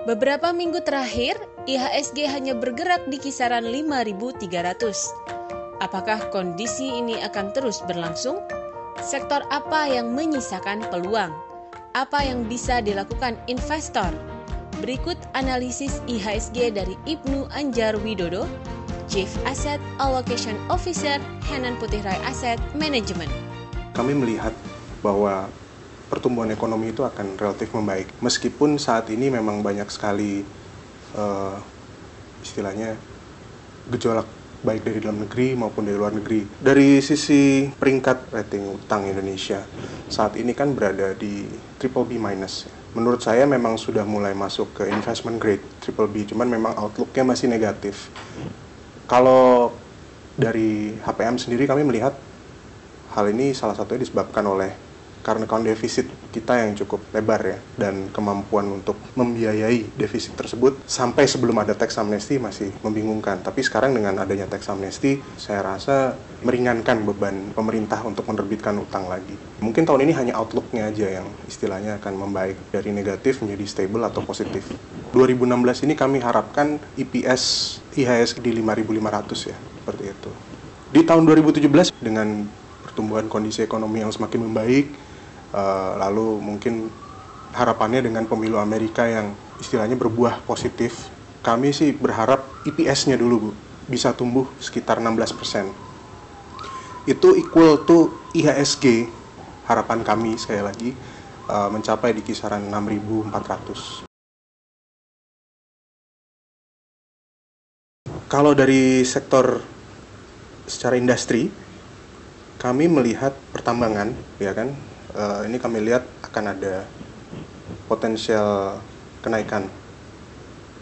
Beberapa minggu terakhir, IHSG hanya bergerak di kisaran 5.300. Apakah kondisi ini akan terus berlangsung? Sektor apa yang menyisakan peluang? Apa yang bisa dilakukan investor? Berikut analisis IHSG dari Ibnu Anjar Widodo, Chief Asset Allocation Officer Henan Putihrai Asset Management. Kami melihat bahwa pertumbuhan ekonomi itu akan relatif membaik. Meskipun saat ini memang banyak sekali istilahnya gejolak baik dari dalam negeri maupun dari luar negeri. Dari sisi peringkat rating utang Indonesia, saat ini kan berada di BBB-. Menurut saya memang sudah mulai masuk ke investment grade BBB, cuman memang outlook-nya masih negatif. Kalau dari HPM sendiri kami melihat hal ini salah satunya disebabkan oleh karena account defisit kita yang cukup lebar ya, dan kemampuan untuk membiayai defisit tersebut sampai sebelum ada tax amnesty masih membingungkan. Tapi sekarang dengan adanya tax amnesty, saya rasa meringankan beban pemerintah untuk menerbitkan utang lagi. Mungkin tahun ini hanya outlook-nya aja yang istilahnya akan membaik dari negatif menjadi stable atau positif. 2016 ini kami harapkan EPS IHSG di 5.500 ya, seperti itu. Di tahun 2017 dengan pertumbuhan kondisi ekonomi yang semakin membaik, lalu mungkin harapannya dengan pemilu Amerika yang istilahnya berbuah positif, kami sih berharap EPS-nya dulu Bu bisa tumbuh sekitar 16%. Itu equal to IHSG, harapan kami sekali lagi mencapai di kisaran 6.400. Kalau dari sektor secara industri, kami melihat pertambangan, ya kan, ini kami lihat akan ada potensial kenaikan.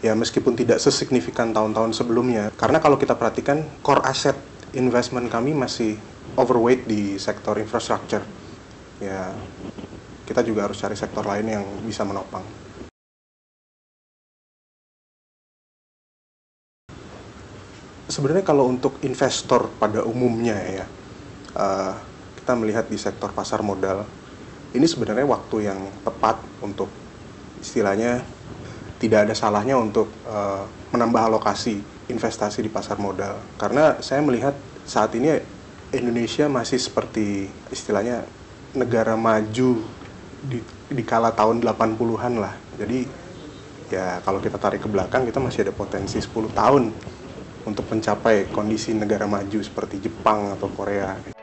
Ya meskipun tidak sesignifikan tahun-tahun sebelumnya, karena kalau kita perhatikan core asset investment kami masih overweight di sektor infrastructure. Ya kita juga harus cari sektor lain yang bisa menopang. Sebenarnya kalau untuk investor pada umumnya ya, kita melihat di sektor pasar modal, ini sebenarnya waktu yang tepat untuk istilahnya tidak ada salahnya untuk menambah alokasi investasi di pasar modal. Karena saya melihat saat ini Indonesia masih seperti istilahnya negara maju di kala tahun 80-an lah. Jadi ya kalau kita tarik ke belakang, kita masih ada potensi 10 tahun untuk mencapai kondisi negara maju seperti Jepang atau Korea.